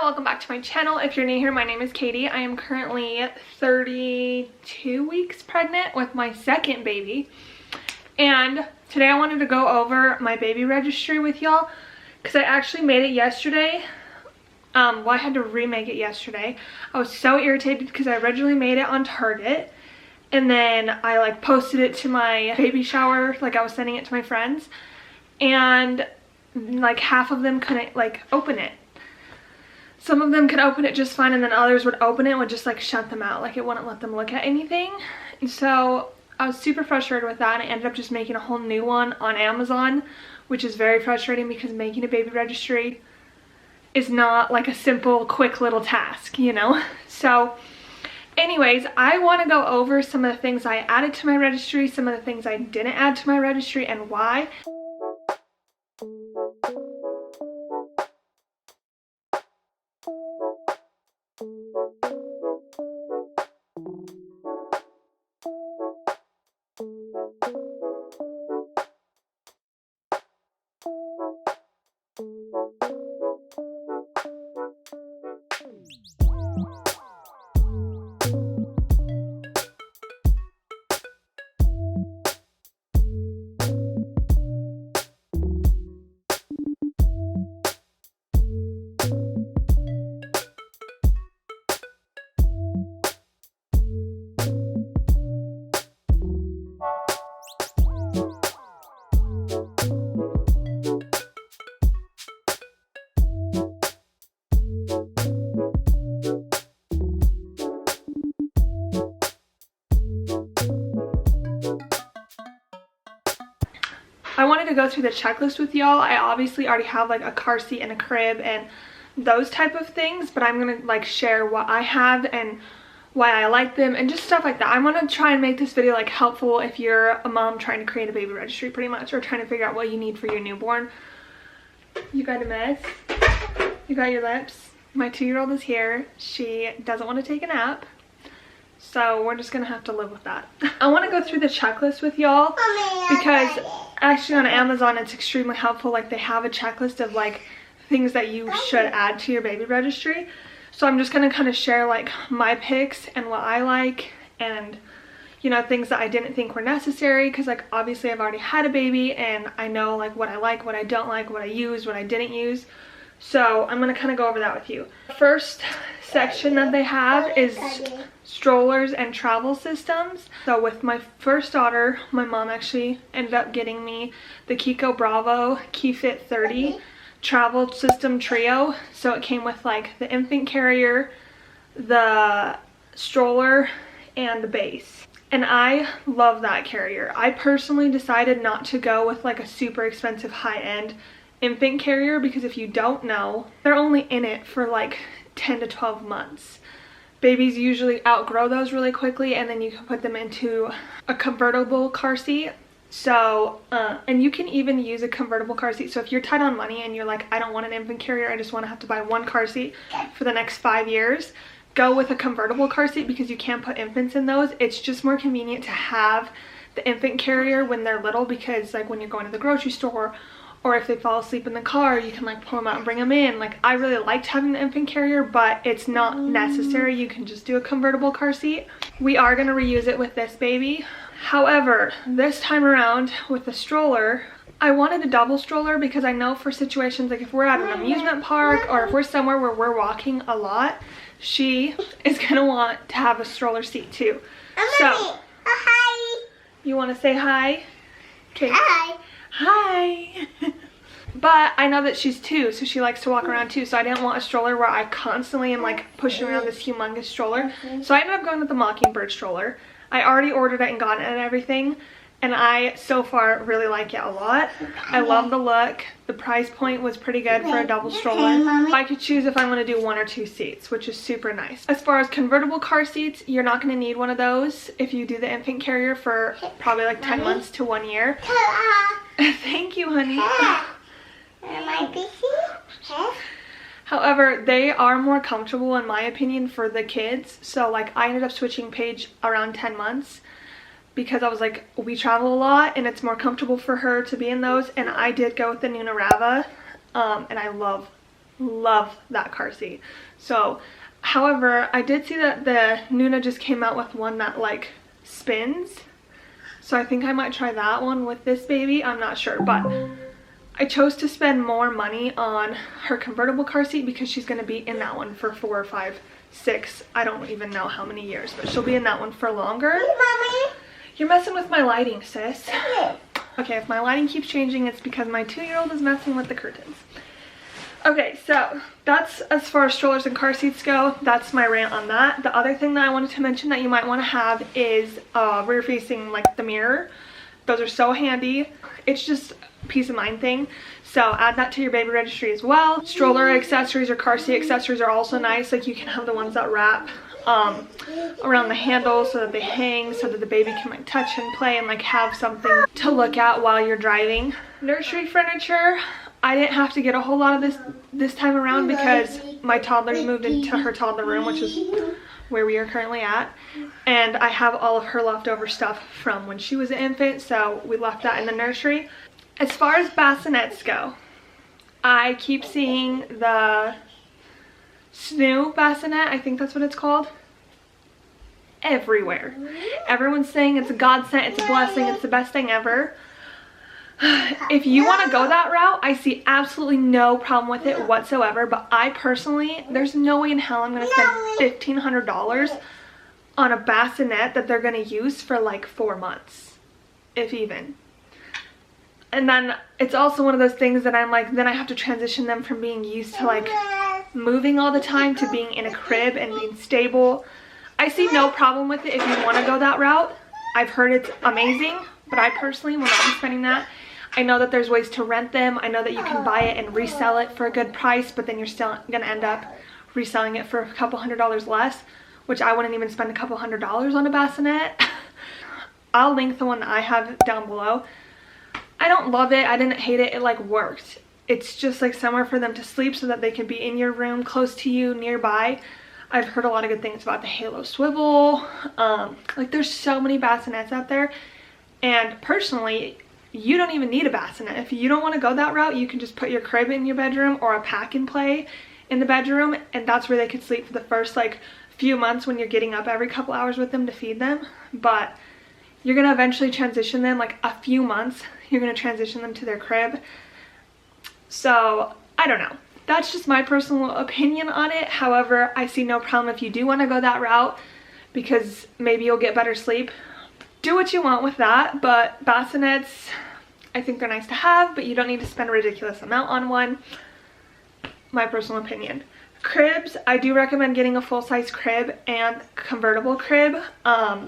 welcome back to my channel. If you're new here, my name is Katie. I am currently 32 weeks pregnant with my second baby. And today I wanted to go over my baby registry with y'all because I actually made it yesterday. Well, I had to remake it yesterday. I was so irritated because I originally made it on Target. And then I posted it to my baby shower, I was sending it to my friends. And half of them couldn't open it. Some of them could open it just fine, and then others would open it and would just shut them out. It wouldn't let them look at anything. And so I was super frustrated with that, and I ended up just making a whole new one on Amazon, which is very frustrating because making a baby registry is not a simple, quick little task, you know? So anyways, I want to go over some of the things I added to my registry, some of the things I didn't add to my registry, and why. I wanted to go through the checklist with y'all. I obviously already have a car seat and a crib and those type of things, but I'm gonna share what I have and why I like them and just stuff like that. I want to try and make this video helpful if you're a mom trying to create a baby registry pretty much, or trying to figure out what you need for your newborn. You got a mess? You got your lips? My 2-year-old is here. She doesn't want to take a nap, so we're just gonna have to live with that. I want to go through the checklist with y'all because actually on Amazon it's extremely helpful. They have a checklist of things that you should add to your baby registry. So I'm just gonna kind of share my picks and what I like, and things that I didn't think were necessary, because obviously I've already had a baby and I know what I like, what I don't like, what I use, what I didn't use. So I'm gonna kind of go over that with you. First section that they have is strollers and travel systems. So with my first daughter, my mom actually ended up getting me the Kiko Bravo KeyFit 30 travel system trio. So it came with the infant carrier, the stroller, and the base. And I love that carrier. I personally decided not to go with a super expensive high-end infant carrier because if you don't know, they're only in it for 10 to 12 months. Babies usually outgrow those really quickly, and then you can put them into a convertible car seat. So, and you can even use a convertible car seat. So if you're tight on money and you're I don't want an infant carrier, I just want to have to buy one car seat for the next 5 years, go with a convertible car seat because you can put infants in those. It's just more convenient to have the infant carrier when they're little, because when you're going to the grocery store, or if they fall asleep in the car, you can pull them out and bring them in. I really liked having the infant carrier, but it's not necessary. You can just do a convertible car seat. We are gonna reuse it with this baby. However, this time around with the stroller, I wanted a double stroller because I know for situations if we're at an amusement park or if we're somewhere where we're walking a lot, she is gonna want to have a stroller seat too. So, hi. You wanna say hi? Okay. Hi. Hi. But I know that she's 2, so she likes to walk around too, so I didn't want a stroller where I constantly am pushing around this humongous stroller. So I ended up going with the Mockingbird stroller. I already ordered it and got it and everything, and I so far really like it a lot. I love the look. The price point was pretty good for a double stroller. I could choose if I want to do 1 or 2 seats, which is super nice. As far as convertible car seats, you're not going to need one of those if you do the infant carrier for probably 10 months to 1 year. Thank you, honey. Am I busy? However, they are more comfortable in my opinion for the kids. So I ended up switching Paige around 10 months because I was we travel a lot and it's more comfortable for her to be in those. And I did go with the Nuna Rava, and I love love that car seat. So, however, I did see that the Nuna just came out with one that like spins. So I think I might try that one with this baby. I'm not sure, but I chose to spend more money on her convertible car seat because she's going to be in that one for 4 or 5, 6, I don't even know how many years, but she'll be in that one for longer. Hey, Mommy. You're messing with my lighting, sis. Okay, if my lighting keeps changing, it's because my 2-year-old is messing with the curtains. Okay, so that's as far as strollers and car seats go. That's my rant on that. The other thing that I wanted to mention that you might want to have is rear facing, like the mirror. Those are so handy. It's just a peace of mind thing. So add that to your baby registry as well. Stroller accessories or car seat accessories are also nice. Like you can have the ones that wrap around the handles so that they hang, so that the baby can like touch and play and like have something to look at while you're driving. Nursery furniture, I didn't have to get a whole lot of this time around because my toddler's moved into her toddler room, which is where we are currently at, and I have all of her leftover stuff from when she was an infant, so we left that in the nursery. As far as bassinets go, I keep seeing the Snoo bassinet, I think that's what it's called, everywhere. Everyone's saying it's a godsend, it's a blessing, it's the best thing ever. If you want to go that route, I see absolutely no problem with it whatsoever, but I personally, there's no way in hell I'm going to spend $1,500 on a bassinet that they're going to use for like 4 months, if even. And then it's also one of those things that I'm like, then I have to transition them from being used to like moving all the time to being in a crib and being stable. I see no problem with it if you want to go that route. I've heard it's amazing, but I personally will not be spending that. I know that there's ways to rent them. I know that you can buy it and resell it for a good price, but then you're still going to end up reselling it for a couple $100s less, which I wouldn't even spend a couple $100s on a bassinet. I'll link the one that I have down below. I don't love it. I didn't hate it. It like worked. It's just like somewhere for them to sleep so that they can be in your room, close to you, nearby. I've heard a lot of good things about the Halo swivel. Like there's so many bassinets out there, and personally you don't even need a bassinet. If you don't want to go that route, you can just put your crib in your bedroom or a pack and play in the bedroom, and that's where they could sleep for the first like few months when you're getting up every couple hours with them to feed them. But you're going to eventually transition them, like a few months you're going to transition them to their crib. So I don't know, that's just my personal opinion on it. However, I see no problem if you do want to go that route because maybe you'll get better sleep. Do what you want with that, but bassinets, I think they're nice to have, but you don't need to spend a ridiculous amount on one. My personal opinion. Cribs, I do recommend getting a full-size crib and convertible crib.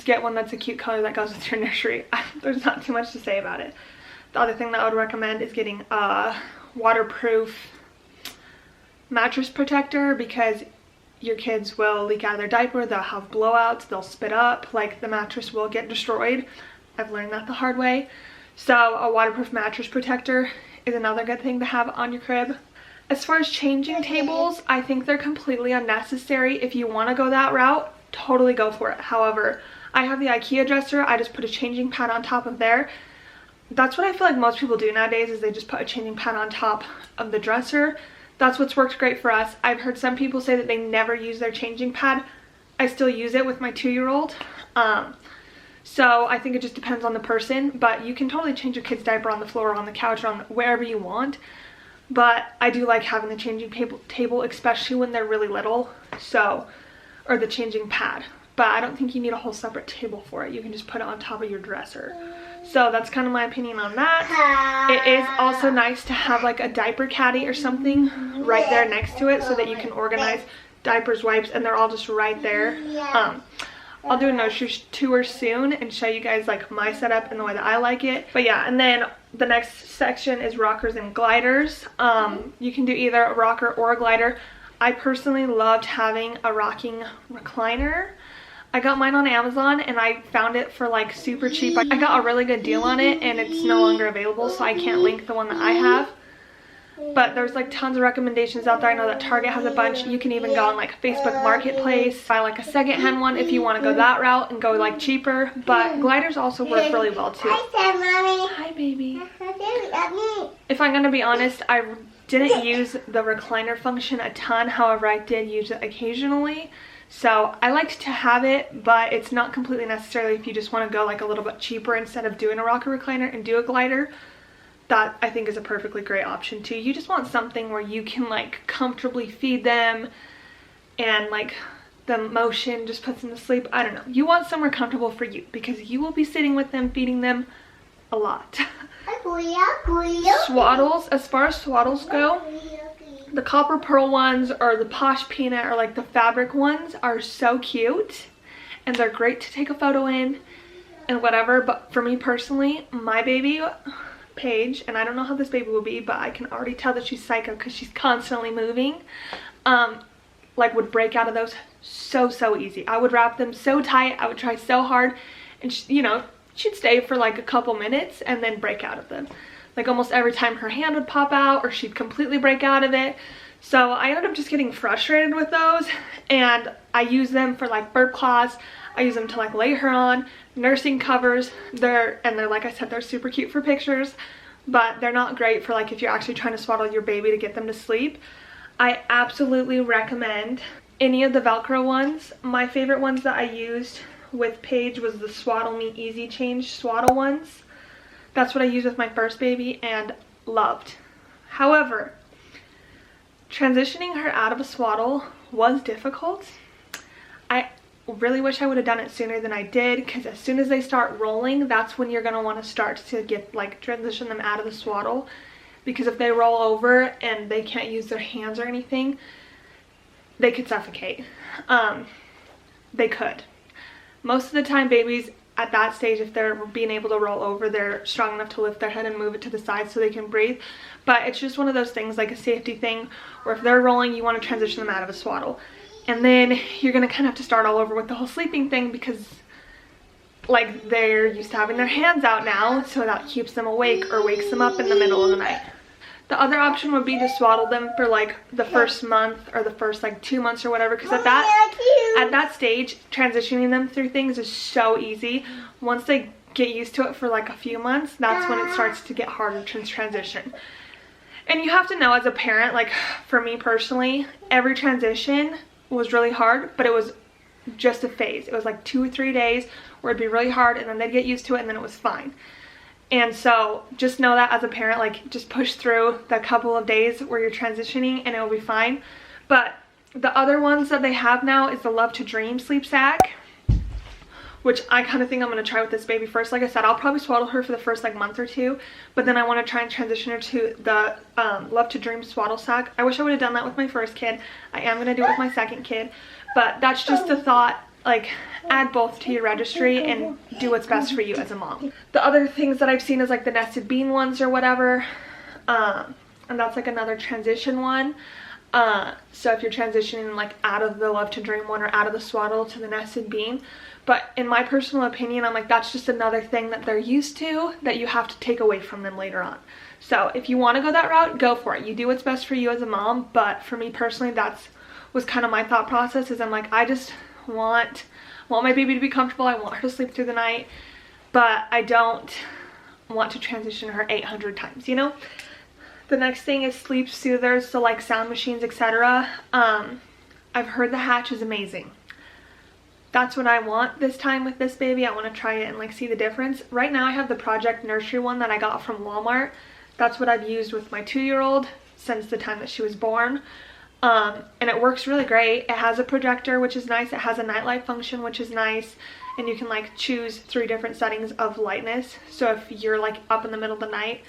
Get one that's a cute color that goes with your nursery. There's not too much to say about it. The other thing that I would recommend is getting a waterproof mattress protector, because your kids will leak out of their diaper, they'll have blowouts, they'll spit up, like the mattress will get destroyed. I've learned that the hard way. So a waterproof mattress protector is another good thing to have on your crib. As far as changing tables, I think they're completely unnecessary. If you want to go that route, totally go for it. However, I have the IKEA dresser. I just put a changing pad on top of there. That's what I feel like most people do nowadays, is they just put a changing pad on top of the dresser. That's what's worked great for us. I've heard some people say that they never use their changing pad. I still use it with my 2-year-old. So I think it just depends on the person, but you can totally change your kid's diaper on the floor or on the couch or on wherever you want. But I do like having the changing table, especially when they're really little, so, or the changing pad. But I don't think you need a whole separate table for it. You can just put it on top of your dresser. So that's kind of my opinion on that. It is also nice to have like a diaper caddy or something right there next to it so that you can organize diapers, wipes, and they're all just right there. I'll do a nursery tour soon and show you guys like my setup and the way that I like it. But yeah, and then the next section is rockers and gliders. You can do either a rocker or a glider. I personally loved having a rocking recliner. I got mine on Amazon and I found it for like super cheap. I got a really good deal on it and it's no longer available, so I can't link the one that I have. But there's like tons of recommendations out there. I know that Target has a bunch. You can even go on like Facebook Marketplace, buy like a secondhand one if you want to go that route and go like cheaper. But gliders also work really well too. Hi, Mommy. Hi, baby. If I'm gonna be honest, I didn't use the recliner function a ton, however I did use it occasionally. So I liked to have it, but it's not completely necessary if you just want to go like a little bit cheaper instead of doing a rocker recliner and do a glider. That I think is a perfectly great option too. You just want something where you can like comfortably feed them and like the motion just puts them to sleep. I don't know. You want somewhere comfortable for you because you will be sitting with them, feeding them a lot. Swaddles, as far as swaddles go, the copper pearl ones or the posh peanut or like the fabric ones are so cute and they're great to take a photo in and whatever. But for me personally, my baby Paige, and I don't know how this baby will be, but I can already tell that she's psycho because she's constantly moving, like would break out of those so easy. I would wrap them so tight, I would try so hard, and she, you know, she'd stay for like a couple minutes and then break out of them. Like almost every time her hand would pop out or she'd completely break out of it. So I ended up just getting frustrated with those, and I use them for like burp cloths. I use them to like lay her on, nursing covers. They're like I said, they're super cute for pictures, but they're not great for like if you're actually trying to swaddle your baby to get them to sleep. I absolutely recommend any of the Velcro ones. My favorite ones that I used with Paige was the Swaddle Me Easy Change swaddle ones. That's what I used with my first baby and loved. However, transitioning her out of a swaddle was difficult. I really wish I would have done it sooner than I did, because as soon as they start rolling, that's when you're going to want to start to get like transition them out of the swaddle, because if they roll over and they can't use their hands or anything, they could suffocate. They could. Most of the time babies at that stage, if they're being able to roll over, they're strong enough to lift their head and move it to the side so they can breathe. But it's just one of those things, like a safety thing, where if they're rolling, you want to transition them out of a swaddle. And then you're going to kind of have to start all over with the whole sleeping thing, because like they're used to having their hands out now, so that keeps them awake or wakes them up in the middle of the night. The other option would be to swaddle them for like the first month or the first like 2 months or whatever, because at that stage, transitioning them through things is so easy. Once they get used to it for like a few months, that's when it starts to get harder to transition. And you have to know as a parent, like for me personally, every transition was really hard, but it was just a phase. It was like 2 or 3 days where it'd be really hard, and then they'd get used to it, and then it was fine. And so just know that as a parent, like just push through the couple of days where you're transitioning and it'll be fine. But the other ones that they have now is the Love to Dream sleep sack, which I kind of think I'm going to try with this baby first. Like I said, I'll probably swaddle her for the first like month or two, but then I want to try and transition her to the Love to Dream swaddle sack. I wish I would have done that with my first kid. I am going to do it with my second kid, but that's just a thought. Like, add both to your registry and do what's best for you as a mom. The other things that I've seen is like the nested bean ones or whatever, and that's like another transition one. So if you're transitioning like out of the Love to Dream one or out of the swaddle to the nested bean, but in my personal opinion, I'm like, that's just another thing that they're used to that you have to take away from them later on. So if you want to go that route, go for it. You do what's best for you as a mom, but for me personally, that's was kind of my thought process. Is I'm like, I just want my baby to be comfortable. I want her to sleep through the night, but I don't want to transition her 800 times, you know? The next thing is sleep soothers, so like sound machines, etc. I've heard the Hatch is amazing. That's what I want this time with this baby. I want to try it and like see the difference. Right now I have the Project Nursery one that I got from Walmart. That's what I've used with my 2-year-old since the time that she was born. And it works really great. It has a projector, which is nice. It has a nightlight function, which is nice. And you can like choose 3 different settings of lightness. So if you're like up in the middle of the night,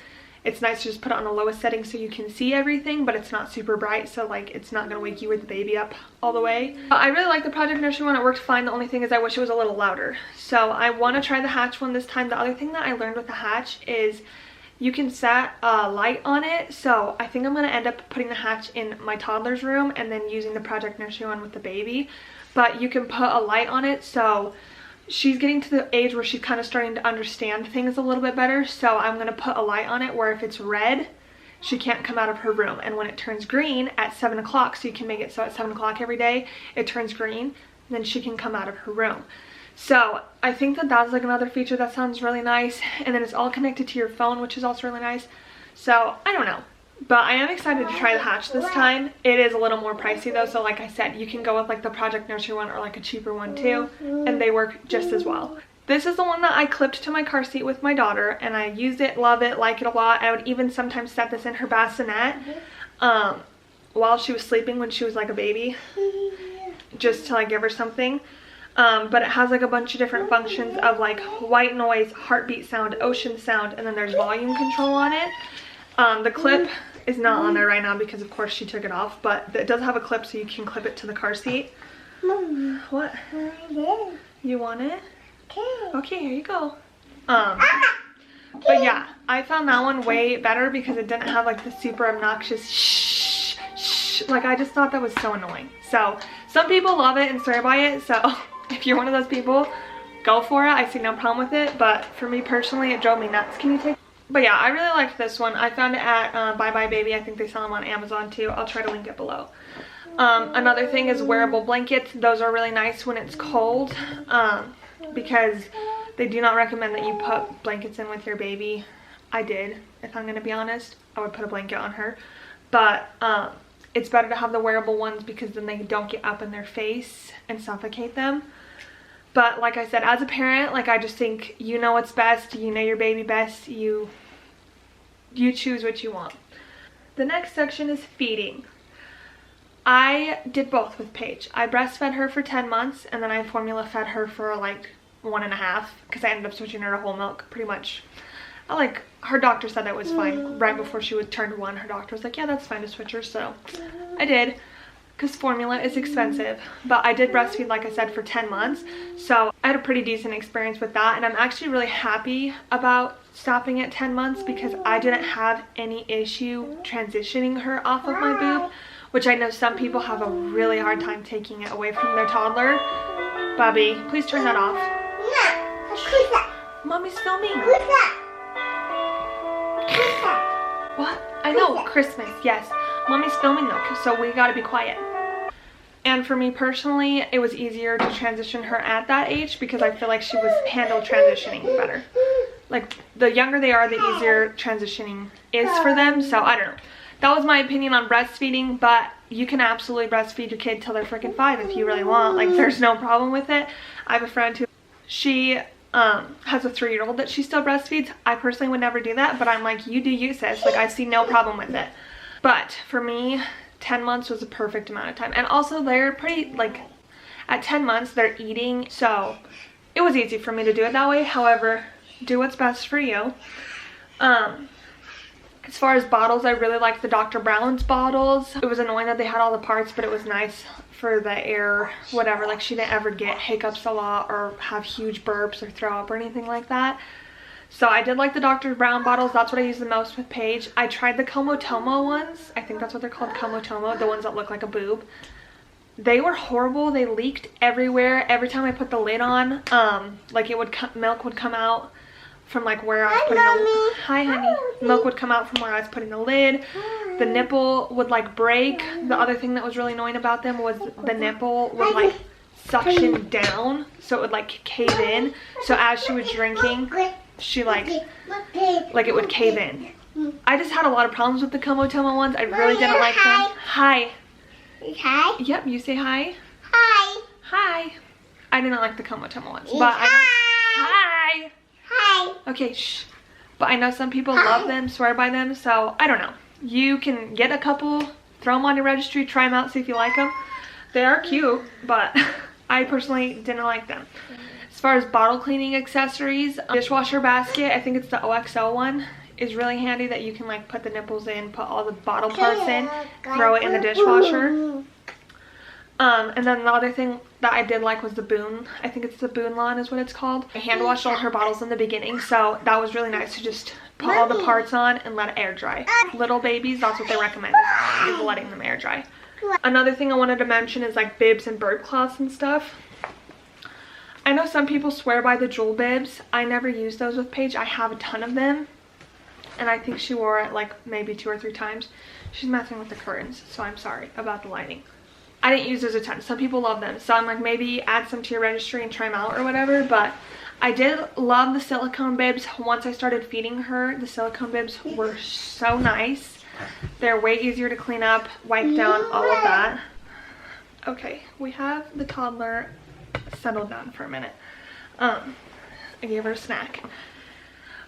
it's nice to just put it on the lowest setting so you can see everything, but it's not super bright, so like it's not gonna wake you with the baby up all the way. I really like the Project Nursery one. It worked fine. The only thing is I wish it was a little louder. So I want to try the Hatch one this time. The other thing that I learned with the Hatch is you can set a light on it. So I think I'm going to end up putting the Hatch in my toddler's room and then using the Project Nursery one with the baby. But you can put a light on it, so she's getting to the age where she's kind of starting to understand things a little bit better. So I'm going to put a light on it where if it's red, she can't come out of her room. And when it turns green at 7 o'clock, so you can make it so at 7 o'clock every day, it turns green, then she can come out of her room. So I think that that's like another feature that sounds really nice. And then it's all connected to your phone, which is also really nice. So I don't know. But I am excited to try the Hatch this time. It is a little more pricey though, so like I said, you can go with like the Project Nursery one or like a cheaper one too, and they work just as well. This is the one that I clipped to my car seat with my daughter, and I used it, love it, like it a lot. I would even sometimes set this in her bassinet while she was sleeping when she was like a baby, just to like give her something. But it has like a bunch of different functions of like white noise, heartbeat sound, ocean sound, and then there's volume control on it. The clip is not on there right now because of course she took it off, but it does have a clip so you can clip it to the car seat. What? You want it? Okay, here you go. But yeah, I found that one way better because it didn't have like the super obnoxious shh, shh. Like I just thought that was so annoying. So some people love it and swear by it. So if you're one of those people, go for it. I see no problem with it. But for me personally, it drove me nuts. Can you take? But yeah, I really liked this one. I found it at Bye Bye Baby. I think they sell them on Amazon too. I'll try to link it below. Another thing is wearable blankets. Those are really nice when it's cold. Because they do not recommend that you put blankets in with your baby. I did, if I'm going to be honest. I would put a blanket on her. But it's better to have the wearable ones because then they don't get up in their face and suffocate them. But like I said, as a parent, like I just think you know what's best. You know your baby best. You choose what you want. The next section is feeding. I did both with Paige. I breastfed her for 10 months and then I formula fed her for like 1.5 because I ended up switching her to whole milk pretty much. Her doctor said that was fine. Right before she would turn 1, her doctor was like, yeah, that's fine to switch her. So I did because formula is expensive. But I did breastfeed, like I said, for 10 months. So I had a pretty decent experience with that. And I'm actually really happy about stopping at 10 months because I didn't have any issue transitioning her off of my boob, which I know some people have a really hard time taking it away from their toddler. Bubby, please turn that off. Mommy's filming. What? I know, Christmas, yes. Mommy's filming though, so we gotta be quiet. And for me personally, it was easier to transition her at that age because I feel like she was handled transitioning better. Like, the younger they are, the easier transitioning is for them, so I don't know. That was my opinion on breastfeeding, but you can absolutely breastfeed your kid till they're freaking 5 if you really want. Like, there's no problem with it. I have a friend who, she has a 3-year-old that she still breastfeeds. I personally would never do that, but I'm like, you do you, sis. Like, I see no problem with it. But for me, 10 months was a perfect amount of time. And also, they're pretty, like, at 10 months, they're eating. So it was easy for me to do it that way. However, do what's best for you. As far as bottles, I really liked the Dr. Brown's bottles. It was annoying that they had all the parts, but it was nice for the air, whatever. Like, she didn't ever get hiccups a lot or have huge burps or throw up or anything like that. So I did like the Dr. Brown bottles. That's what I use the most with Paige. I tried the Komotomo ones. I think that's what they're called, Komotomo, the ones that look like a boob. They were horrible. They leaked everywhere. Every time I put the lid on, like it would milk would come out from like where I was putting the hi honey. Milk would come out from where I was putting the lid. The nipple would like break. The other thing that was really annoying about them was the nipple would like suction down, so it would like cave in. So as she was drinking, she like it would cave in. I just had a lot of problems with the Komotomo ones. I really didn't like them. Hi. Hi. Yep, you say hi. Hi. Hi. I didn't like the Komotomo ones, but Hi. Hi. Okay, shh. But I know some people love them, swear by them, so I don't know. You can get a couple, throw them on your registry, try them out, see if you like them. They are cute, but I personally didn't like them. As far as bottle cleaning accessories, dishwasher basket, I think it's the OXO one, is really handy that you can like put the nipples in, put all the bottle parts in, throw it in the dishwasher. And then the other thing that I did like was the Boon. I think it's the Boon Lawn is what it's called. I hand washed all her bottles in the beginning, so that was really nice to just put all the parts on and let it air dry. Little babies, that's what they recommend, is letting them air dry. Another thing I wanted to mention is like bibs and bird cloths and stuff. I know some people swear by the jewel bibs. I never use those with Paige. I have a ton of them, and I think she wore it like maybe 2 or 3 times. She's messing with the curtains, so I'm sorry about the lighting. I didn't use those a ton. Some people love them, so I'm like, maybe add some to your registry and try them out or whatever. But I did love the silicone bibs. Once I started feeding her, the silicone bibs were so nice. They're way easier to clean up, wipe down, all of that. Okay, we have the toddler settled down for a minute. I gave her a snack.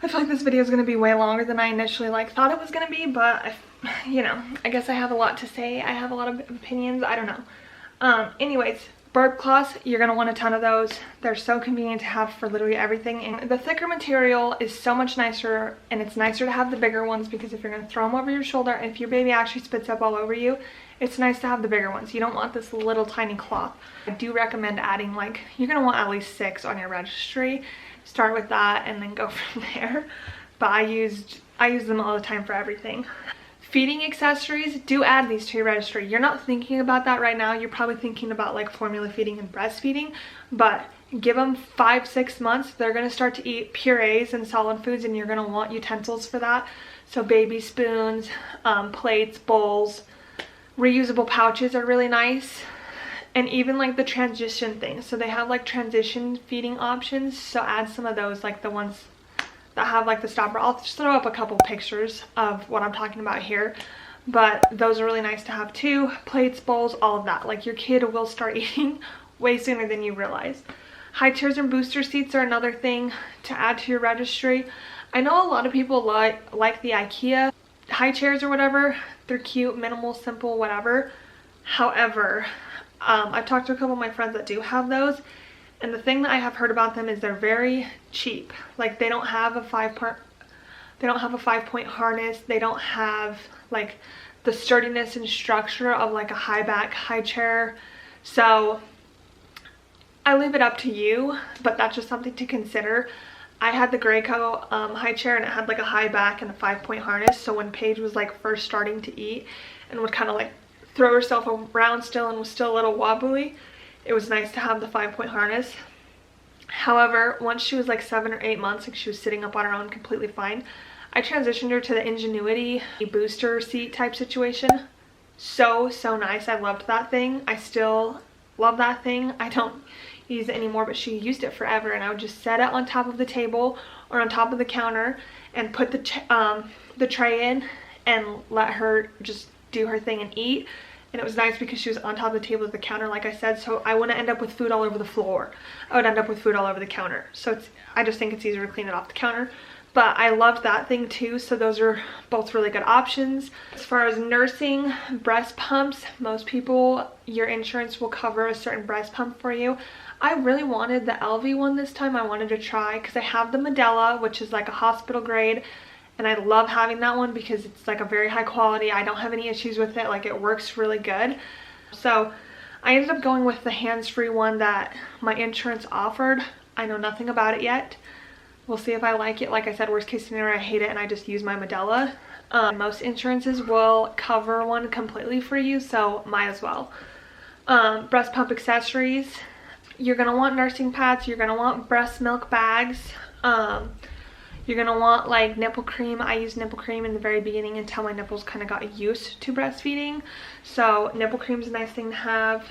I feel like this video is going to be way longer than I initially thought it was going to be, but I guess I have a lot to say. I have a lot of opinions. I don't know. Anyways, burp cloths, you're going to want a ton of those. They're so convenient to have for literally everything. And the thicker material is so much nicer, and it's nicer to have the bigger ones because if you're going to throw them over your shoulder and if your baby actually spits up all over you, it's nice to have the bigger ones. You don't want this little tiny cloth. I do recommend adding you're going to want at least 6 on your registry. Start with that and then go from there. But I use them all the time for everything. Feeding accessories, do add these to your registry. You're not thinking about that right now. You're probably thinking about formula feeding and breastfeeding, but give them 5-6 months. They're going to start to eat purees and solid foods, and you're going to want utensils for that. So baby spoons, plates, bowls, reusable pouches are really nice. And even the transition things. So they have transition feeding options. So add some of those, the ones that have the stopper. I'll just throw up a couple pictures of what I'm talking about here. But those are really nice to have too. Plates, bowls, all of that. Your kid will start eating way sooner than you realize. High chairs and booster seats are another thing to add to your registry. I know a lot of people like the IKEA high chairs or whatever. They're cute, minimal, simple, whatever. However, I've talked to a couple of my friends that do have those, and the thing that I have heard about them is they're very cheap. They don't have a 5-point harness. They don't have the sturdiness and structure of a high back high chair. So I leave it up to you, but that's just something to consider. I had the Graco high chair, and it had a high back and a 5-point harness. So when Paige was first starting to eat and would kind of throw herself around still and was still a little wobbly, it was nice to have the 5-point harness. However, once she was 7 or 8 months, she was sitting up on her own completely fine, I transitioned her to the Ingenuity booster seat type situation. So nice. I loved that thing. I still love that thing. I don't use it anymore, but she used it forever, and I would just set it on top of the table or on top of the counter and put the tray in and let her just do her thing and eat. And it was nice because she was on top of the table at the counter, like I said, so I wouldn't end up with food all over the floor. I would end up with food all over the counter. So I just think it's easier to clean it off the counter. But I loved that thing too, so those are both really good options. As far as nursing, breast pumps, most people, your insurance will cover a certain breast pump for you. I really wanted the LV one this time. I wanted to try because I have the Medela, which is a hospital grade. And I love having that one because it's a very high quality. I don't have any issues with it. It works really good. So I ended up going with the hands-free one that my insurance offered. I know nothing about it yet. We'll see if I like it. Like I said, worst case scenario, I hate it and I just use my Medela. Most insurances will cover one completely for you, so might as well. Breast pump accessories. You're going to want nursing pads. You're going to want breast milk bags. You're going to want nipple cream. I used nipple cream in the very beginning until my nipples kind of got used to breastfeeding. So nipple cream is a nice thing to have.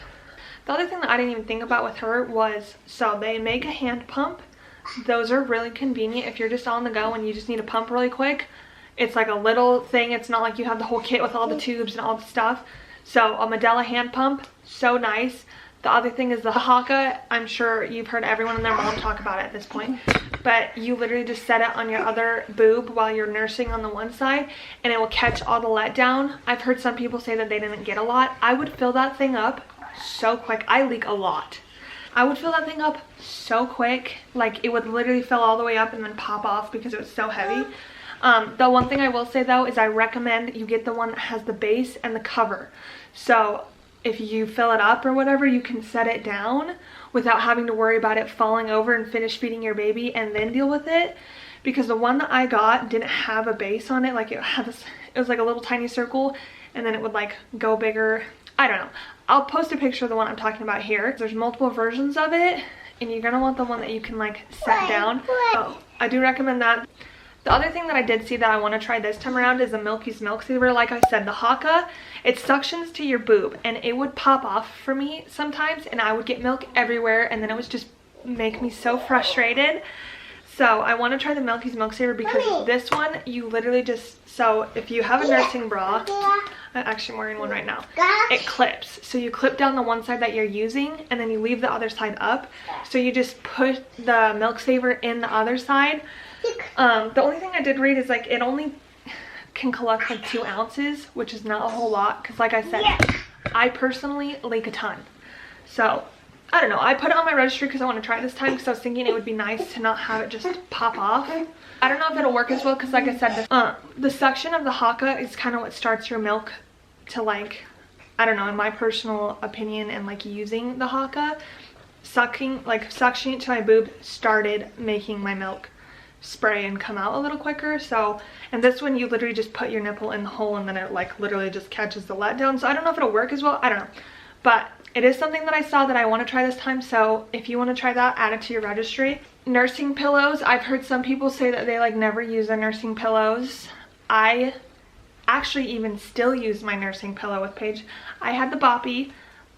The other thing that I didn't even think about with her was, so they make a hand pump. Those are really convenient if you're just on the go and you just need a pump really quick. It's a little thing. It's not you have the whole kit with all the tubes and all the stuff. So a Medela hand pump, so nice. The other thing is the Haka. I'm sure you've heard everyone and their mom talk about it at this point. But you literally just set it on your other boob while you're nursing on the one side, and it will catch all the letdown. I've heard some people say that they didn't get a lot. I would fill that thing up so quick. I leak a lot. I would fill that thing up so quick. It would literally fill all the way up and then pop off because it was so heavy. The one thing I will say though is I recommend you get the one that has the base and the cover. So if you fill it up or whatever, you can set it down without having to worry about it falling over and finish feeding your baby and then deal with it. Because the one that I got didn't have a base on it. It was a little tiny circle, and then it would go bigger. I don't know. I'll post a picture of the one I'm talking about here. There's multiple versions of it, and you're gonna want the one that you can set down. So I do recommend that. The other thing that I did see that I want to try this time around is the Milky's Milk Saver. Like I said, the Haka, it suctions to your boob, and it would pop off for me sometimes, and I would get milk everywhere, and then it would just make me so frustrated. So I want to try the Milky's Milk Saver because Mommy. this one, you literally just, so if you have a nursing bra, I'm actually wearing one right now, it clips. So you clip down the one side that you're using and then you leave the other side up. So you just put the Milk Saver in the other side. The only thing I did read is like it only can collect like 2 ounces, which is not a whole lot because like I said, I personally leak a ton. So I don't know, I put it on my registry because I want to try it this time because I was thinking it would be nice to not have it just pop off. I don't know if it'll work as well because like I said, the suction of the Haka is kind of what starts your milk to like, I don't know, in my personal opinion and like using the Haka, suctioning it to my boob started making my milk spray and come out a little quicker. So, and this one you literally just put your nipple in the hole and then it like literally just catches the letdown. So I don't know if it'll work as well, I don't know, but it is something that I saw that I want to try this time. So if you want to try that, add it to your registry. Nursing pillows, I've heard some people say that they like never use their nursing pillows. I actually even still use my nursing pillow with Paige. I had the Boppy,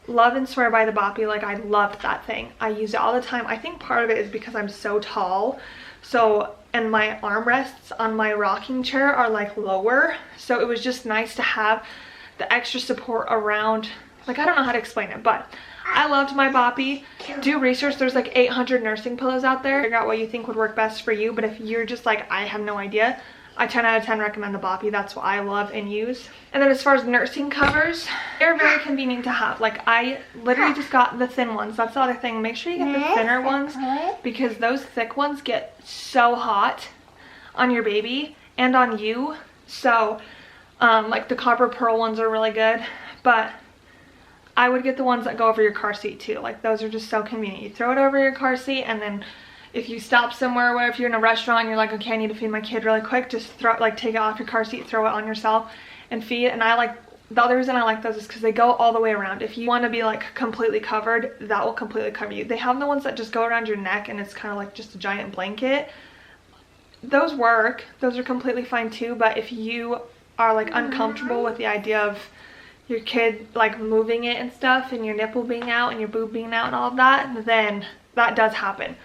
love and swear by the Boppy, like I loved that thing. I use it all the time. I think part of it is because I'm so tall, so, and my armrests on my rocking chair are like lower, so it was just nice to have the extra support around. Like, I don't know how to explain it, but I loved my Boppy. Do research. There's like 800 nursing pillows out there. Figure out what you think would work best for you. But if you're just like, I have no idea, I 10 out of 10 recommend the Boppy. That's what I love and use. And then as far as nursing covers, they're very convenient to have. Like, I literally just got the thin ones. That's the other thing. Make sure you get the thinner ones because those thick ones get so hot on your baby and on you. So, like the copper pearl ones are really good. But I would get the ones that go over your car seat too. Like those are just so convenient. You throw it over your car seat and then if you stop somewhere where if you're in a restaurant and you're like, okay, I need to feed my kid really quick, just take it off your car seat, throw it on yourself and feed. And I like, the other reason I like those is because they go all the way around. If you want to be like completely covered, that will completely cover you. They have the ones that just go around your neck and it's kind of like just a giant blanket. Those work. Those are completely fine too. But if you are like uncomfortable with the idea of your kid like moving it and stuff and your nipple being out and your boob being out and all of that, then that does happen.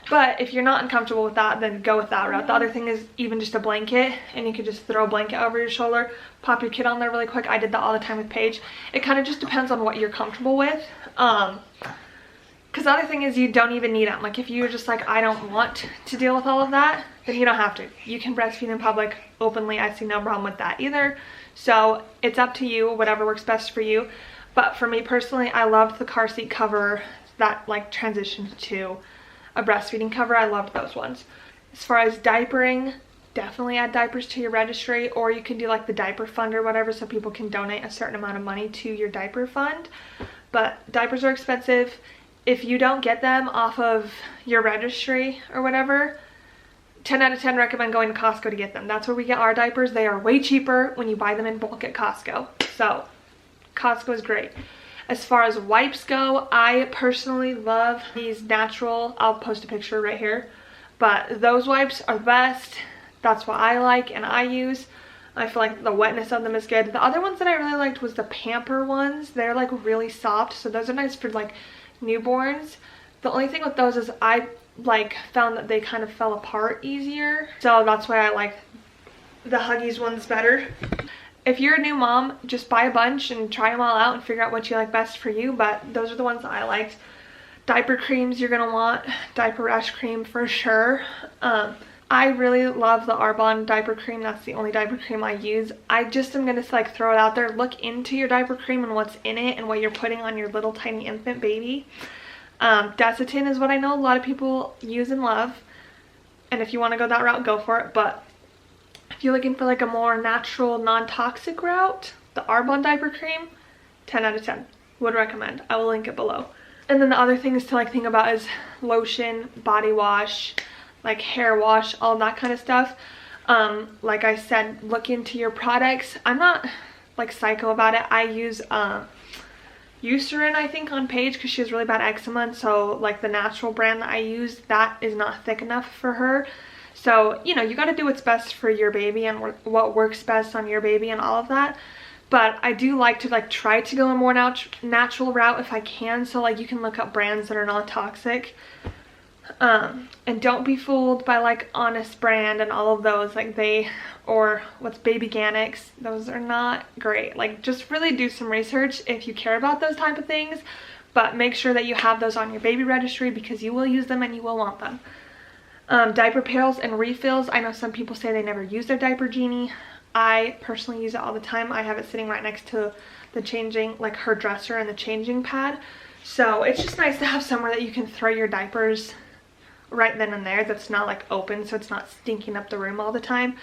But if you're not uncomfortable with that, then go with that route. The other thing is even just a blanket, and you could just throw a blanket over your shoulder, pop your kid on there really quick. I did that all the time with Paige. It kind of just depends on what you're comfortable with. Because the other thing is you don't even need them. Like if you're just like, I don't want to deal with all of that, then you don't have to. You can breastfeed in public openly. I see no problem with that either. So it's up to you, whatever works best for you. But for me personally, I loved the car seat cover that like transitioned to a breastfeeding cover. I loved those ones. As far as diapering, definitely add diapers to your registry, or you can do like the diaper fund or whatever so people can donate a certain amount of money to your diaper fund. But diapers are expensive. If you don't get them off of your registry or whatever, 10 out of 10 recommend going to Costco to get them. That's where we get our diapers. They are way cheaper when you buy them in bulk at Costco. So Costco is great. As far as wipes go, I personally love these natural, I'll post a picture right here, but those wipes are the best. That's what I like and I use. I feel like the wetness of them is good. The other ones that I really liked was the Pamper ones. They're like really soft, so those are nice for like newborns. The only thing with those is I like found that they kind of fell apart easier, so that's why I like the Huggies ones better. If you're a new mom, just buy a bunch and try them all out and figure out what you like best for you, but those are the ones that I liked. Diaper creams you're gonna want, diaper rash cream for sure. I really love the Arbonne diaper cream. That's the only diaper cream I use. I just am gonna like throw it out there. Look into your diaper cream and what's in it and what you're putting on your little tiny infant baby. Desitin is what I know a lot of people use and love, and if you want to go that route, go for it. But if you're looking for like a more natural, non-toxic route, the Arbonne diaper cream, 10 out of 10 would recommend. I will link it below. And then the other things to like think about is lotion, body wash, like hair wash, all that kind of stuff. Like I said, look into your products. I'm not like psycho about it. I use Eucerin, I think, on Paige because she has really bad eczema, and so like the natural brand that I use, that is not thick enough for her. So, you know, you got to do what's best for your baby and what works best on your baby and all of that. But I do like to like try to go a more natural route if I can. So like you can look up brands that are non-toxic. And don't be fooled by like Honest Brand and all of those, like or what's Baby Organics. Those are not great. Like, just really do some research if you care about those type of things, but make sure that you have those on your baby registry because you will use them and you will want them. Diaper pails and refills. I know some people say they never use their diaper genie. I personally use it all the time. I have it sitting right next to the changing, like her dresser and the changing pad. So it's just nice to have somewhere that you can throw your diapers right then and there that's not like open, so it's not stinking up the room all the time.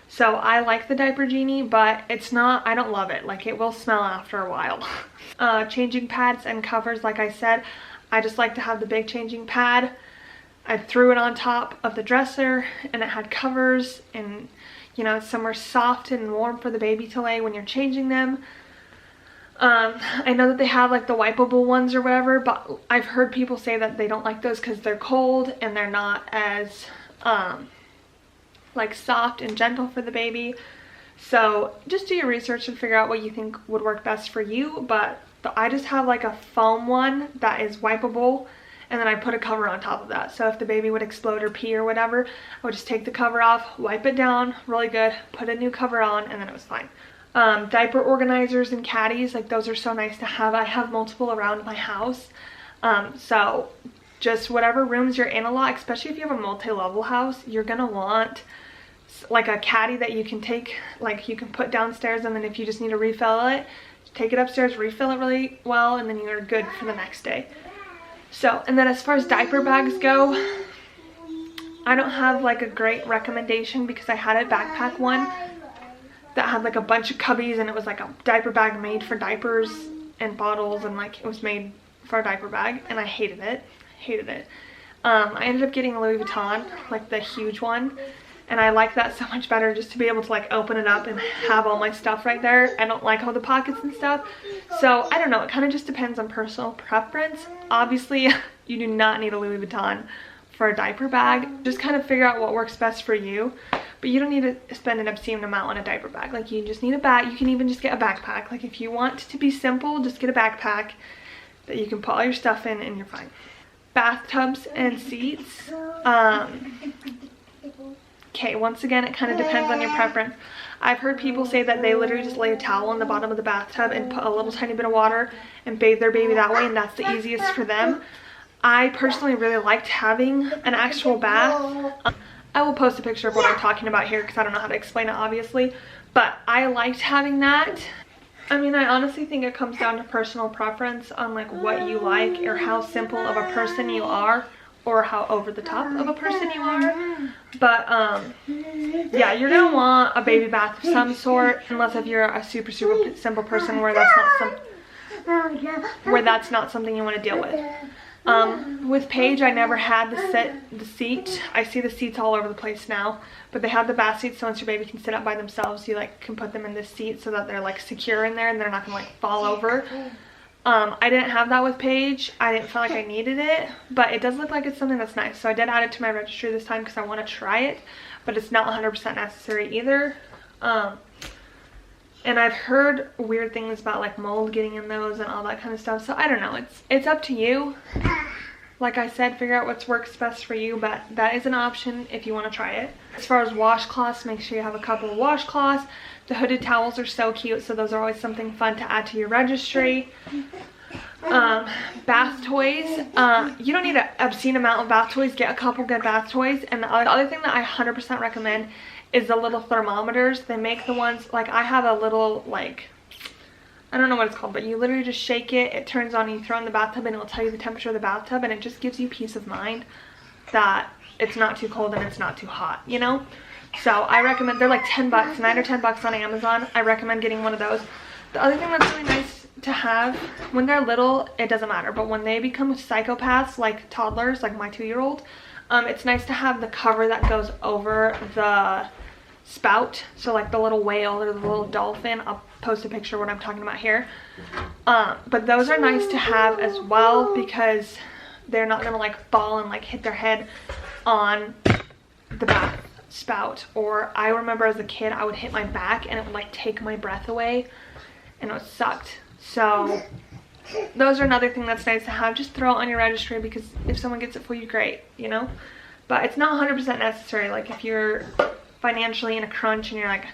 So I like the diaper genie, but it's not, I don't love it. Like, it will smell after a while. Changing pads and covers, like I said, I just like to have the big changing pad. I threw it on top of the dresser and it had covers, and you know, it's somewhere soft and warm for the baby to lay when you're changing them. I know that they have like the wipeable ones or whatever, but I've heard people say that they don't like those because they're cold and they're not as like soft and gentle for the baby. So just do your research and figure out what you think would work best for you. But I just have like a foam one that is wipeable, and then I put a cover on top of that. So if the baby would explode or pee or whatever, I would just take the cover off, wipe it down really good, put a new cover on, and then it was fine. Diaper organizers and caddies, like those are so nice to have. I have multiple around my house. So just whatever rooms you're in a lot, especially if you have a multi-level house, you're gonna want like a caddy that you can take, like you can put downstairs, and then if you just need to refill it, take it upstairs, refill it really well, and then you're good for the next day. So, and then as far as diaper bags go, I don't have like a great recommendation because I had a backpack one that had like a bunch of cubbies, and it was like a diaper bag made for diapers and bottles, and like it was made for a diaper bag, and I hated it. I ended up getting a Louis Vuitton, like the huge one, and I like that so much better, just to be able to like open it up and have all my stuff right there. I don't like all the pockets and stuff. So I don't know, it kind of just depends on personal preference. Obviously you do not need a Louis Vuitton for a diaper bag. Just kind of figure out what works best for you. But you don't need to spend an obscene amount on a diaper bag. Like, you just need a bag. You can even just get a backpack. Like, if you want to be simple, just get a backpack that you can put all your stuff in and you're fine. Bathtubs and seats. Okay, once again, it kind of depends on your preference. I've heard people say that they literally just lay a towel on the bottom of the bathtub and put a little tiny bit of water and bathe their baby that way, and that's the easiest for them. I personally really liked having an actual bath. I will post a picture of what I'm talking about here because I don't know how to explain it, obviously. But I liked having that. I mean, I honestly think it comes down to personal preference on like what you like, or how simple of a person you are, or how over the top of a person you are. But yeah, you're gonna want a baby bath of some sort, unless if you're a super simple person where that's not something you want to deal with. With Paige, I never had the seat. I see the seats all over the place now, but they have the bath seats, so once your baby can sit up by themselves, you like can put them in this seat so that they're like secure in there and they're not gonna like fall over. I didn't have that with Paige. I didn't feel like I needed it, but it does look like it's something that's nice, so I did add it to my registry this time because I want to try it, but it's not 100% necessary either. And I've heard weird things about like mold getting in those and all that kind of stuff. So I don't know. It's up to you. Like I said, figure out what works best for you, but that is an option if you want to try it. As far as washcloths, make sure you have a couple of washcloths. The hooded towels are so cute, so those are always something fun to add to your registry. Bath toys. You don't need an obscene amount of bath toys. Get a couple good bath toys. And the other thing that I 100% recommend is the little thermometers. They make the ones, like I have a little, like, I don't know what it's called, but you literally just shake it, it turns on, and you throw it in the bathtub, and it'll tell you the temperature of the bathtub, and it just gives you peace of mind that it's not too cold and it's not too hot, you know? So I recommend, they're like 10 bucks, 9 or 10 bucks on Amazon. I recommend getting one of those. The other thing that's really nice to have, when they're little, it doesn't matter, but when they become psychopaths, like toddlers, like my 2-year-old, it's nice to have the cover that goes over the spout, so like the little whale or the little dolphin. I'll post a picture of what I'm talking about here. But those are nice to have as well because they're not gonna like fall and like hit their head on the bath spout. Or I remember as a kid I would hit my back and it would like take my breath away and it sucked. So those are another thing that's nice to have. Just throw it on your registry because if someone gets it for you, great, you know. But it's not 100% necessary. Like if you're financially in a crunch and you're like,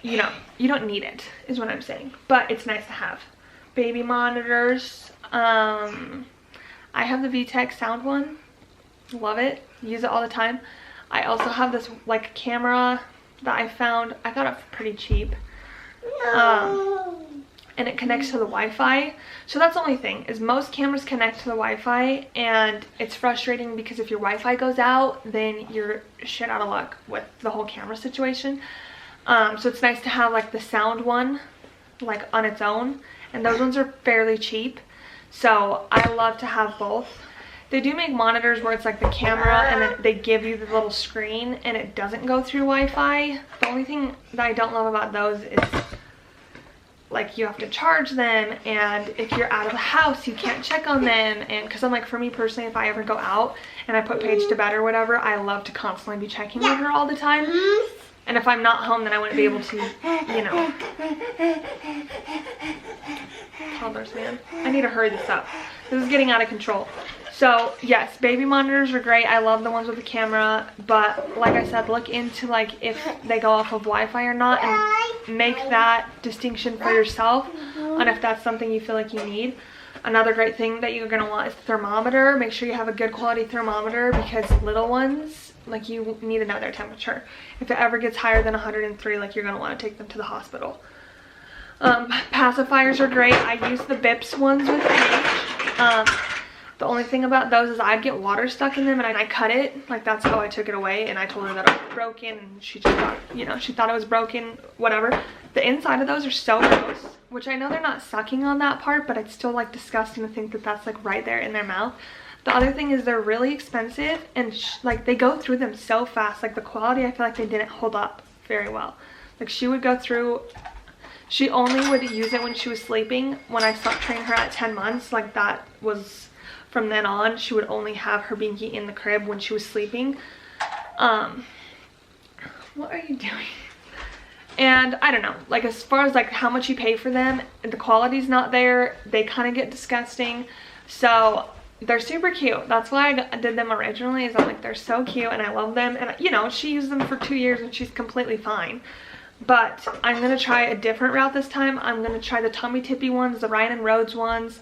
you know, you don't need it is what I'm saying, but it's nice to have. Baby monitors. I have the VTech sound one. Love it. Use it all the time. I also have this like camera that I found. I got it pretty cheap. And it connects to the Wi-Fi. So that's the only thing, is most cameras connect to the Wi-Fi, and it's frustrating because if your Wi-Fi goes out, then you're shit out of luck with the whole camera situation. So it's nice to have like the sound one like on its own, and those ones are fairly cheap. So I love to have both. They do make monitors where it's like the camera and then they give you the little screen and it doesn't go through Wi-Fi. The only thing that I don't love about those is like you have to charge them, and if you're out of the house you can't check on them. And because I'm like, for me personally, if I ever go out and I put Paige to bed or whatever, I love to constantly be checking on her all the time. And if I'm not home, then I wouldn't be able to, you know. Toddlers, man. I need to hurry this up. This is getting out of control. So yes, baby monitors are great. I love the ones with the camera, but like I said, look into like if they go off of Wi-Fi or not, and make that distinction for yourself on if that's something you feel like you need. Another great thing that you're going to want is the thermometer. Make sure you have a good quality thermometer, because little ones, like, you need to know their temperature. If it ever gets higher than 103, like, you're going to want to take them to the hospital. Pacifiers are great. I use the Bips ones with Paige. The only thing about those is I'd get water stuck in them and I cut it. Like, that's how I took it away, and I told her that it was broken, and she just thought, you know, she thought it was broken, whatever. The inside of those are so gross, which I know they're not sucking on that part, but it's still like disgusting to think that that's like right there in their mouth. The other thing is they're really expensive, and like they go through them so fast. Like the quality, I feel like they didn't hold up very well. Like she would go through, she only would use it when she was sleeping. When I stopped training her at 10 months, like that was, from then on, she would only have her binky in the crib when she was sleeping. What are you doing? And I don't know, like as far as like how much you pay for them, the quality's not there. They kind of get disgusting. So they're super cute. That's why I did them originally, is I'm like, they're so cute and I love them. And you know, she used them for 2 years and she's completely fine. But I'm going to try a different route this time. I'm going to try the Tummy Tippy ones, the Ryan and Rhodes ones,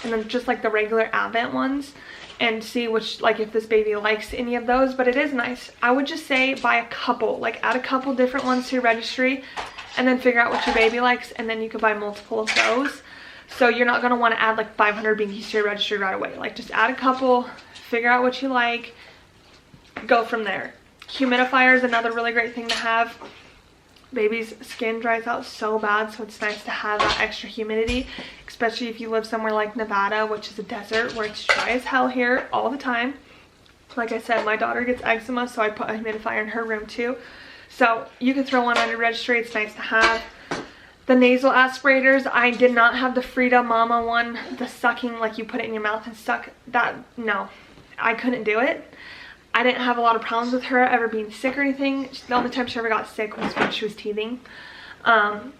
and then just like the regular Advent ones, and see which, like if this baby likes any of those. But it is nice. I would just say buy a couple, like add a couple different ones to your registry, and then figure out what your baby likes, and then you can buy multiple of those. So you're not going to want to add like 500 binkies to your registry right away. Like just add a couple, figure out what you like, go from there. Humidifier is another really great thing to have. Baby's skin dries out so bad, so it's nice to have that extra humidity, especially if you live somewhere like Nevada, which is a desert where it's dry as hell here all the time. Like I said, my daughter gets eczema, so I put a humidifier in her room too. So you can throw one on your registry. It's nice to have. The nasal aspirators, I did not have the Frida Mama one, the sucking, like you put it in your mouth and suck. That, no, I couldn't do it. I didn't have a lot of problems with her ever being sick or anything. The only time she ever got sick was when she was teething.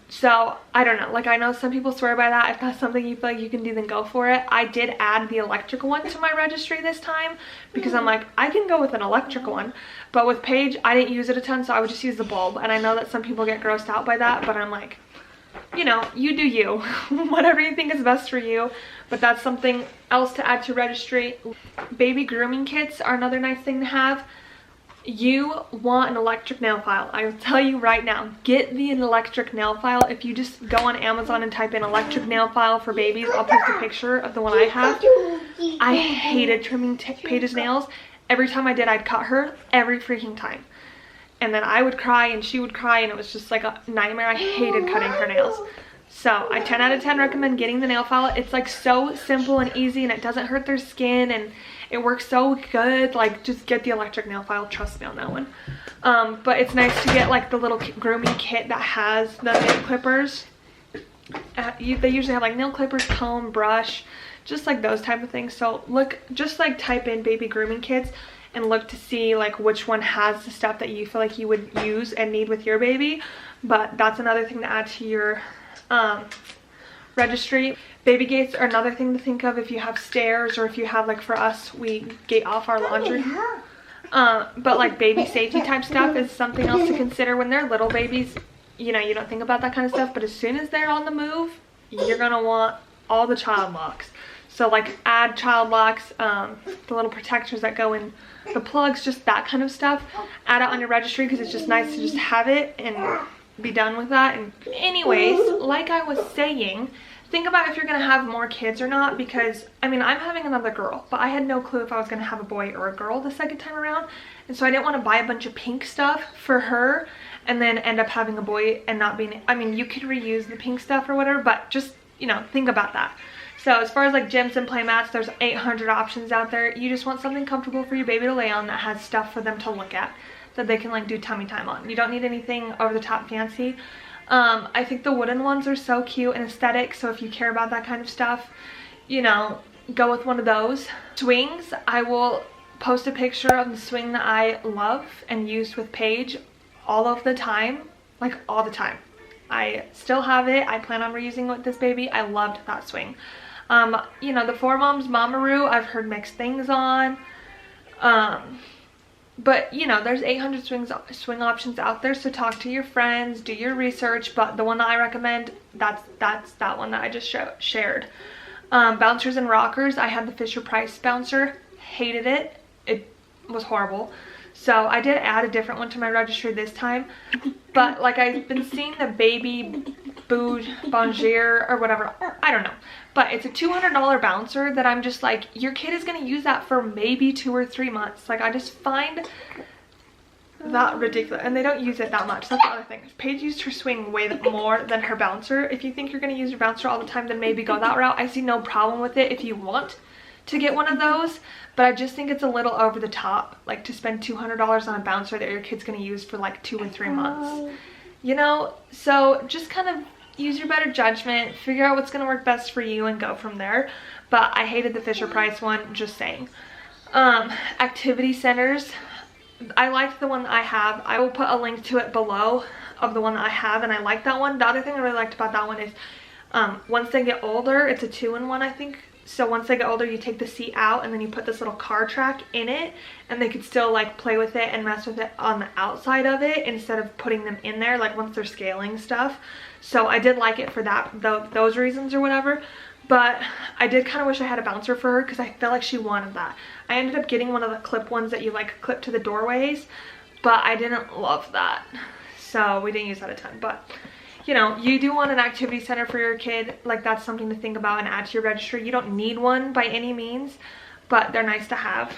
So I don't know, like I know some people swear by that. If that's something you feel like you can do, then go for it. I did add the electrical one to my registry this time because I'm like, I can go with an electrical one. But with Paige, I didn't use it a ton, so I would just use the bulb. And I know that some people get grossed out by that, but I'm like, you know, you do you. Whatever you think is best for you. But that's something else to add to registry. Baby grooming kits are another nice thing to have. You want an electric nail file. I will tell you right now, get the electric nail file. If you just go on Amazon and type in electric nail file for babies, I'll post a picture of the one I have. I hated trimming Paige's nails. Every time I did, I'd cut her every freaking time. And then I would cry and she would cry, and it was just like a nightmare. I hated cutting her nails. So I 10 out of 10 recommend getting the nail file. It's like so simple and easy, and it doesn't hurt their skin, and it works so good. Like, just get the electric nail file, trust me on that one. But it's nice to get like the little grooming kit that has the nail clippers. They usually have like nail clippers, comb, brush, just like those type of things. So look, just like type in baby grooming kits and look to see like which one has the stuff that you feel like you would use and need with your baby. But that's another thing to add to your registry. Baby gates are another thing to think of if you have stairs, or if you have, like for us, we gate off our laundry. But like baby safety type stuff is something else to consider. When they're little babies, you know, you don't think about that kind of stuff, but as soon as they're on the move, you're gonna want all the child locks. So like add child locks, the little protectors that go in the plugs, just that kind of stuff. Add it on your registry because it's just nice to just have it and be done with that. And anyways, like I was saying, think about if you're gonna have more kids or not, because I mean, I'm having another girl, but I had no clue if I was gonna have a boy or a girl the second time around. And so I didn't want to buy a bunch of pink stuff for her and then end up having a boy and not being, I mean, you could reuse the pink stuff or whatever, but just, you know, think about that. So as far as like gyms and play mats, there's 800 options out there. You just want something comfortable for your baby to lay on that has stuff for them to look at, that they can like do tummy time on. You don't need anything over the top fancy. I think the wooden ones are so cute and aesthetic, so if you care about that kind of stuff, you know, go with one of those. Swings, I will post a picture of the swing that I love and used with Paige all of the time, like all the time. I still have it. I plan on reusing it with this baby. I loved that swing. You know, the Four Moms Mamaroo, I've heard mixed things on. But you know, there's 800 swing options out there, so talk to your friends, do your research. But the one that I recommend, that's that one that I just shared. Bouncers and rockers, I had the Fisher-Price bouncer, hated it. It was horrible. So I did add a different one to my registry this time. But like, I've been seeing the Baby Bonjour or whatever, I don't know. But it's a $200 bouncer that I'm just like, your kid is going to use that for maybe 2 or 3 months. Like, I just find that ridiculous. And they don't use it that much. That's the other thing. Paige used her swing way more than her bouncer. If you think you're going to use your bouncer all the time, then maybe go that route. I see no problem with it if you want to get one of those. But I just think it's a little over the top, like to spend $200 on a bouncer that your kid's going to use for like 2 or 3 months. You know, so just kind of use your better judgment, figure out what's going to work best for you and go from there. But I hated the Fisher-Price one, just saying. Activity centers, I liked the one that I have. I will put a link to it below of the one that I have, and I like that one. The other thing I really liked about that one is once they get older, it's a 2-in-1, I think. So once they get older, you take the seat out and then you put this little car track in it, and they could still like play with it and mess with it on the outside of it instead of putting them in there like once they're scaling stuff. So I did like it for that, those reasons or whatever. But I did kind of wish I had a bouncer for her because I felt like she wanted that. I ended up getting one of the clip ones that you like clip to the doorways, but I didn't love that. So we didn't use that a ton. But you know, you do want an activity center for your kid. Like, that's something to think about and add to your registry. You don't need one by any means, but they're nice to have.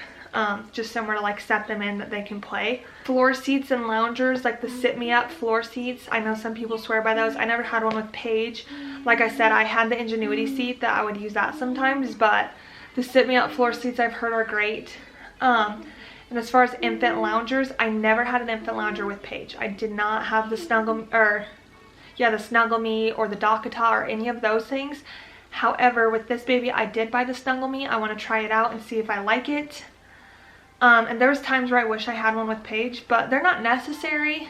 Just somewhere to like set them in that they can play. Floor seats and loungers, like the sit me up floor seats. I know some people swear by those. I never had one with Paige. Like I said, I had the Ingenuity seat that I would use that sometimes, but the sit me up floor seats I've heard are great. And as far as infant loungers, I never had an infant lounger with Paige. I did not have the the Snuggle Me or the Dakota or any of those things. However, with this baby, I did buy the Snuggle Me. I want to try it out and see if I like it. And there was times where I wish I had one with Paige, but they're not necessary.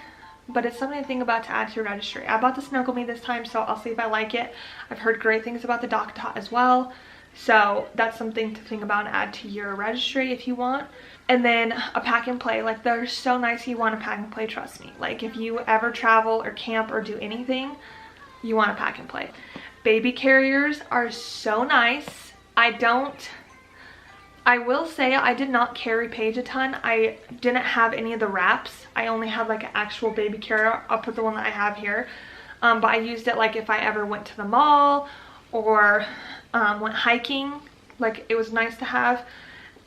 But it's something to think about to add to your registry. I bought the Snuggle Me this time, so I'll see if I like it. I've heard great things about the Dakota as well. So that's something to think about and add to your registry if you want. And then a pack and play. Like, they're so nice. You want a pack and play, trust me. Like, if you ever travel or camp or do anything, you want a pack and play. Baby carriers are so nice. I will say I did not carry Paige a ton. I didn't have any of the wraps. I only had like an actual baby carrier. I'll put the one that I have here. But I used it like if I ever went to the mall or went hiking. Like, it was nice to have.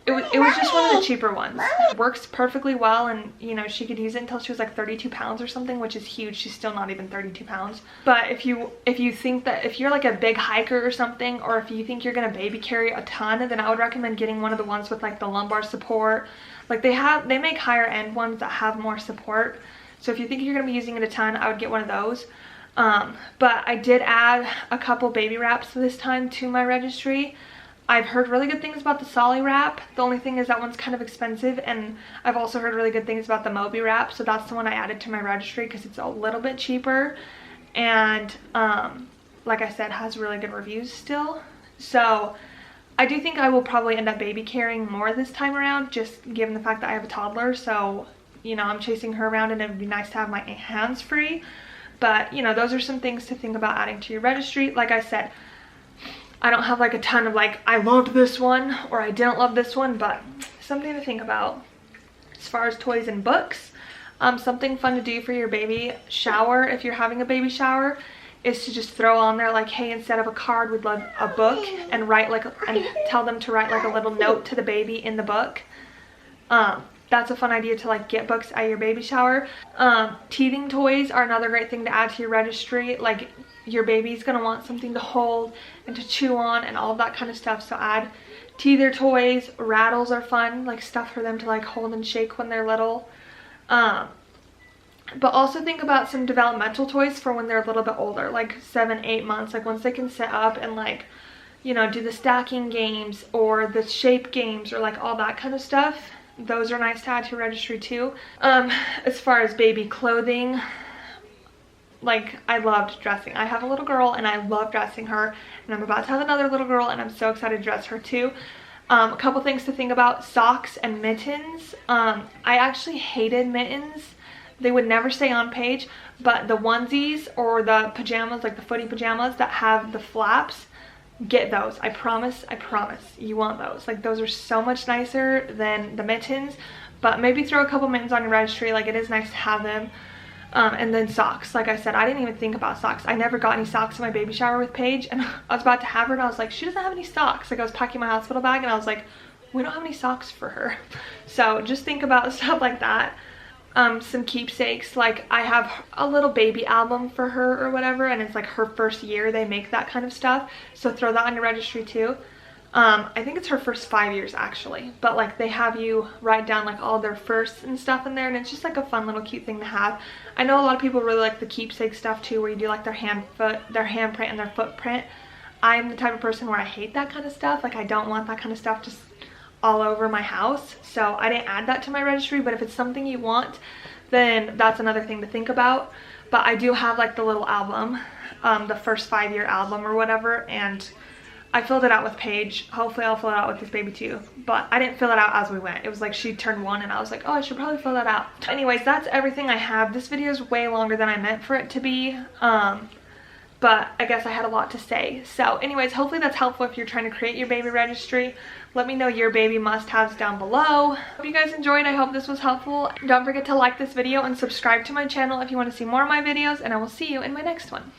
It was just one of the cheaper ones. It works perfectly well, and you know, she could use it until she was like 32 pounds or something, which is huge. She's still not even 32 pounds. But if you think that if you're like a big hiker or something, or if you think you're gonna baby carry a ton, then I would recommend getting one of the ones with like the lumbar support. Like, they make higher end ones that have more support. So if you think you're gonna be using it a ton, I would get one of those. But I did add a couple baby wraps this time to my registry. I've heard really good things about the Solly wrap. The only thing is that one's kind of expensive, and I've also heard really good things about the Moby wrap, so that's the one I added to my registry because it's a little bit cheaper. And like I said, has really good reviews still. So I do think I will probably end up baby carrying more this time around, just given the fact that I have a toddler. So, you know, I'm chasing her around and it would be nice to have my hands free. But, you know, those are some things to think about adding to your registry. Like I said, I don't have like a ton of like, I loved this one or I didn't love this one, but something to think about. As far as toys and books, something fun to do for your baby shower, if you're having a baby shower, is to just throw on there like, hey, instead of a card, we'd love a book, and write like, and tell them to write like a little note to the baby in the book. That's a fun idea to like get books at your baby shower. Teething toys are another great thing to add to your registry. Like, your baby's gonna want something to hold and to chew on and all of that kind of stuff, so add teether toys. Rattles are fun, like stuff for them to like hold and shake when they're little. But also think about some developmental toys for when they're a little bit older, like 7-8 months, like once they can sit up and like, you know, do the stacking games or the shape games or like all that kind of stuff. Those are nice to add to your registry too. As far as baby clothing, like, I loved dressing. I have a little girl and I love dressing her, and I'm about to have another little girl and I'm so excited to dress her too. A couple things to think about: socks and mittens. I actually hated mittens. They would never stay on page, but the onesies or the pajamas, like the footy pajamas that have the flaps, get those. I promise, you want those. Like, those are so much nicer than the mittens. But maybe throw a couple mittens on your registry, like, it is nice to have them. And then socks. Like I said, I didn't even think about socks. I never got any socks in my baby shower with Paige, and I was about to have her and I was like, she doesn't have any socks. Like, I was packing my hospital bag and I was like, we don't have any socks for her. So just think about stuff like that. Some keepsakes, like I have a little baby album for her or whatever, and it's like her first year they make that kind of stuff, so throw that on your registry too. I think it's her first 5 years actually, but like they have you write down like all their firsts and stuff in there, and it's just like a fun little cute thing to have. I know a lot of people really like the keepsake stuff too, where you do like their handprint and their footprint. I'm the type of person where I hate that kind of stuff. Like, I don't want that kind of stuff just all over my house, so I didn't add that to my registry. But if it's something you want, then that's another thing to think about. But I do have like the little album, the first 5-year album or whatever, and I filled it out with Paige. Hopefully I'll fill it out with this baby too, but I didn't fill it out as we went. It was like she turned 1 and I was like, oh, I should probably fill that out. Anyways, that's everything I have. This video is way longer than I meant for it to be, but I guess I had a lot to say. So anyways, hopefully that's helpful if you're trying to create your baby registry. Let me know your baby must-haves down below. Hope you guys enjoyed. I hope this was helpful. Don't forget to like this video and subscribe to my channel if you want to see more of my videos, and I will see you in my next one.